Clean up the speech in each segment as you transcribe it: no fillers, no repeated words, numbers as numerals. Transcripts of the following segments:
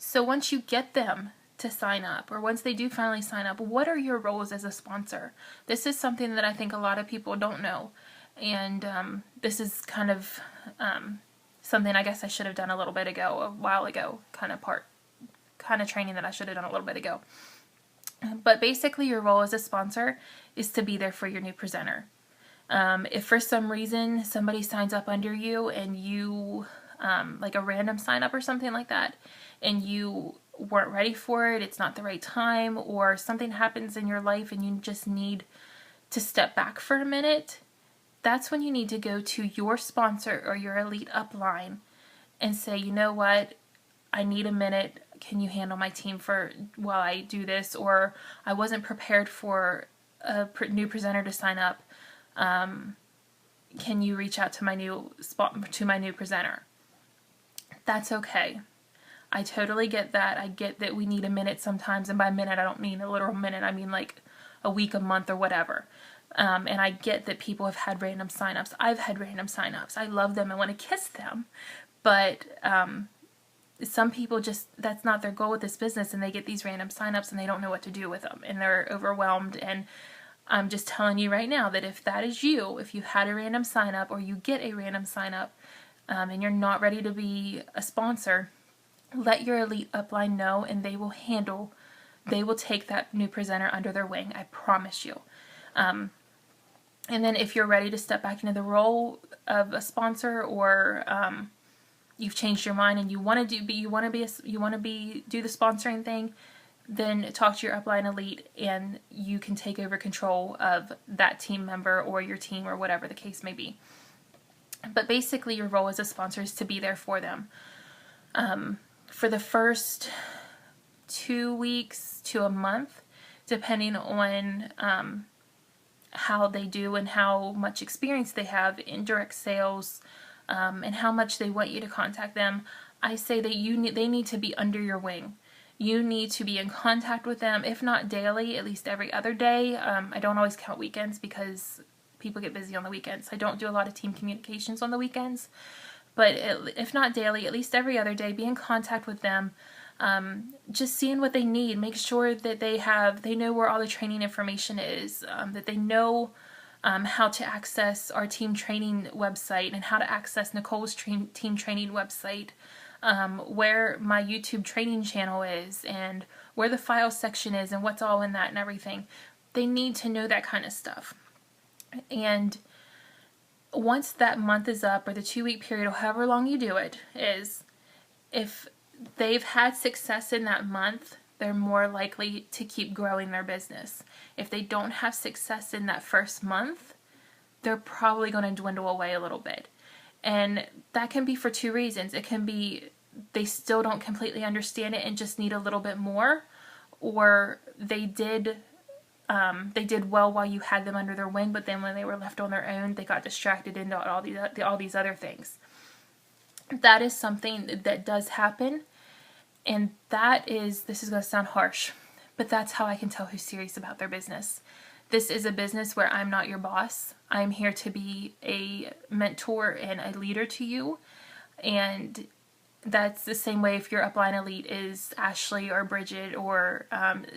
So once you get them to sign up, or once they do finally sign up, what are your roles as a sponsor? This is something that I think a lot of people don't know. And this is kind of something I guess I should have done a little bit ago, a while ago, kind of training that I should have done a little bit ago. But basically your role as a sponsor is to be there for your new presenter. If for some reason somebody signs up under you and you, like a random sign up or something like that, and you weren't ready for it, it's not the right time, or something happens in your life and you just need to step back for a minute, that's when you need to go to your sponsor or your elite upline and say, you know what, I need a minute. Can you handle my team for while I do this? Or I wasn't prepared for a new presenter to sign up. Can you reach out to my new presenter? That's okay. I totally get that. I get that we need a minute sometimes, and by minute I don't mean a literal minute. I mean like a week, a month, or whatever. And I get that people have had random signups. I've had random signups. I love them. I want to kiss them, but some people just, that's not their goal with this business, and they get these random signups and they don't know what to do with them, and they're overwhelmed. And I'm just telling you right now that if that is you, if you had a random sign up or you get a random sign up and you're not ready to be a sponsor, let your elite upline know, and they will take that new presenter under their wing. I promise you. And then if you're ready to step back into the role of a sponsor, or you've changed your mind and you want to do the sponsoring thing, then talk to your upline elite and you can take over control of that team member or your team or whatever the case may be. But basically your role as a sponsor is to be there for them. For the first 2 weeks to a month, depending on how they do and how much experience they have in direct sales, and how much they want you to contact them, I say that they need to be under your wing. You need to be in contact with them, if not daily, at least every other day. I don't always count weekends because people get busy on the weekends. I don't do a lot of team communications on the weekends. But if not daily, at least every other day, be in contact with them. Just seeing what they need. Make sure that they know where all the training information is, that they know how to access our team training website and how to access Nicole's team training website, where my YouTube training channel is, and where the file section is, and what's all in that and everything. They need to know that kind of stuff. And once that month is up, or the 2-week period, or however long you do it, is if they've had success in that month, they're more likely to keep growing their business. If they don't have success in that first month, they're probably going to dwindle away a little bit. And that can be for 2 reasons. It can be they still don't completely understand it and just need a little bit more, or they did well while you had them under their wing, but then when they were left on their own, they got distracted into all these other things. That is something that does happen, and this is going to sound harsh, but that's how I can tell who's serious about their business. This is a business where I'm not your boss. I'm here to be a mentor and a leader to you, and that's the same way if your upline elite is Ashley or Bridget or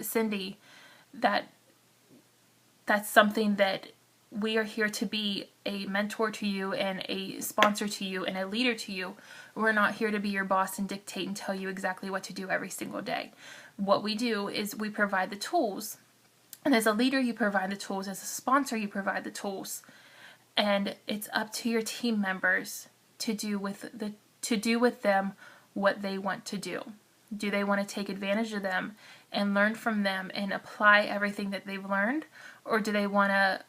Cindy. That's something that we are here to be a mentor to you and a sponsor to you and a leader to you. We're not here to be your boss and dictate and tell you exactly what to do every single day. What we do is we provide the tools. And as a leader, you provide the tools. As a sponsor, you provide the tools. And it's up to your team members to do with them what they want to do. Do they want to take advantage of them and learn from them and apply everything that they've learned? Or do they want to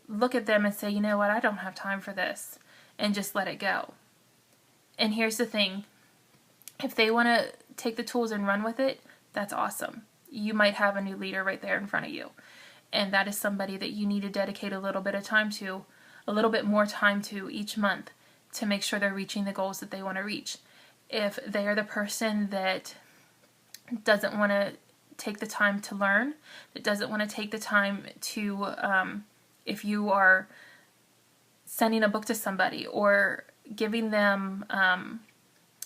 look at them and say, you know what, I don't have time for this, and just let it go? And here's the thing. If they want to take the tools and run with it, that's awesome. You might have a new leader right there in front of you. And that is somebody that you need to dedicate a little bit of time to, a little bit more time to each month, to make sure they're reaching the goals that they want to reach. If they are the person that doesn't want to take the time to learn, that doesn't want to take the time to, if you are sending a book to somebody or giving them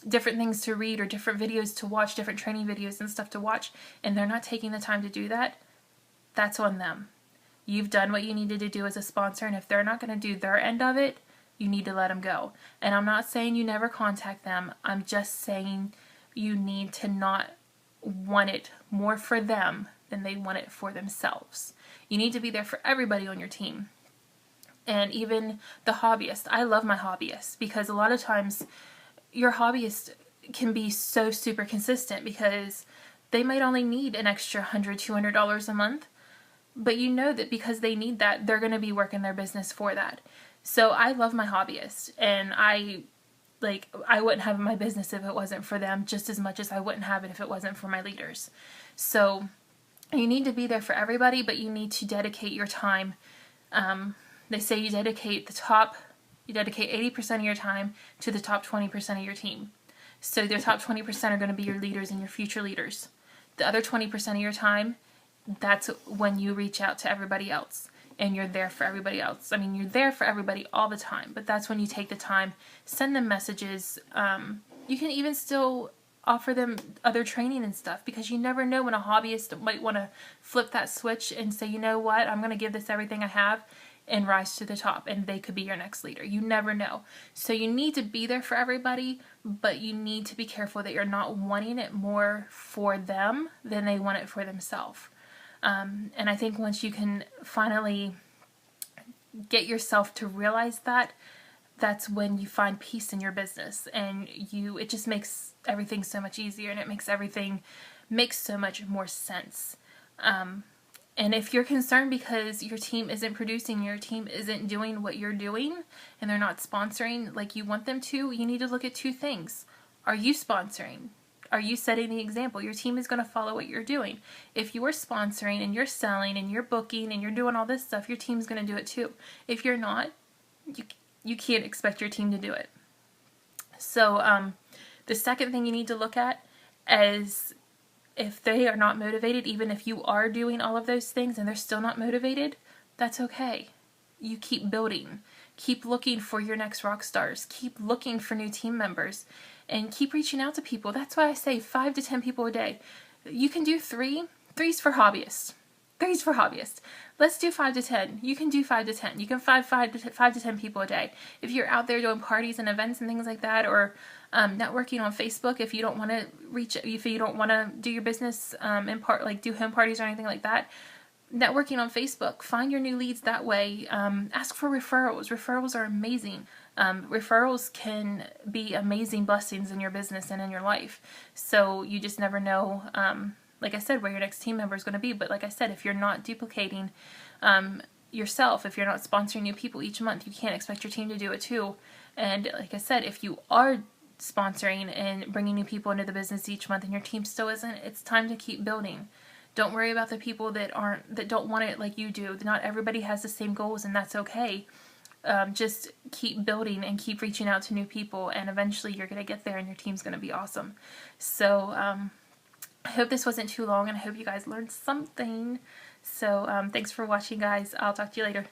different things to read or different videos to watch, different training videos and stuff to watch, and they're not taking the time to do that, that's on them. You've done what you needed to do as a sponsor, and if they're not going to do their end of it, you need to let them go. And I'm not saying you never contact them. I'm just saying you need to not want it more for them than they want it for themselves. You need to be there for everybody on your team. And even the hobbyist. I love my hobbyists because a lot of times your hobbyist can be so super consistent because they might only need an extra $100, $200 a month, but you know that because they need that, they're going to be working their business for that. So I love my hobbyists, and I wouldn't have my business if it wasn't for them, just as much as I wouldn't have it if it wasn't for my leaders. So you need to be there for everybody, but you need to dedicate your time. They say you dedicate 80% of your time to the top 20% of your team. So the top 20% are going to be your leaders and your future leaders. The other 20% of your time, that's when you reach out to everybody else and you're there for everybody else. I mean, you're there for everybody all the time, but that's when you take the time, send them messages. You can even still offer them other training and stuff, because you never know when a hobbyist might want to flip that switch and say, you know what, I'm going to give this everything I have and rise to the top, and they could be your next leader. You never know. So you need to be there for everybody, but you need to be careful that you're not wanting it more for them than they want it for themselves. And I think once you can finally get yourself to realize that, that's when you find peace in your business, and it just makes everything so much easier, and it makes everything make so much more sense. And if you're concerned because your team isn't producing, your team isn't doing what you're doing, and they're not sponsoring like you want them to, you need to look at two things. Are you sponsoring? Are you setting the example? Your team is going to follow what you're doing. If you are sponsoring and you're selling and you're booking and you're doing all this stuff, your team's going to do it too. If you're not, you can't expect your team to do it. So the second thing you need to look at is, if they are not motivated, even if you are doing all of those things and they're still not motivated, that's okay. You keep building. Keep looking for your next rock stars. Keep looking for new team members. And keep reaching out to people. That's why I say 5 to 10 people a day. You can do 3. 3's for hobbyists. 3's for hobbyists. Let's do 5 to 10. You can do 5 to 10. You can find 5 to 10 people a day. If you're out there doing parties and events and things like that, or networking on Facebook, if you don't want to do your business do home parties or anything like that, networking on Facebook, find your new leads that way. Ask for referrals. Referrals are amazing. Referrals can be amazing blessings in your business and in your life. So you just never know, like I said, where your next team member is going to be. But like I said, if you're not duplicating yourself, if you're not sponsoring new people each month, you can't expect your team to do it too. And like I said, if you are sponsoring and bringing new people into the business each month and your team still isn't, it's time to keep building. Don't worry about the people that don't want it like you do. Not everybody has the same goals, and that's okay. Just keep building and keep reaching out to new people, and eventually you're going to get there and your team's going to be awesome. So I hope this wasn't too long, and I hope you guys learned something. So thanks for watching, guys. I'll talk to you later.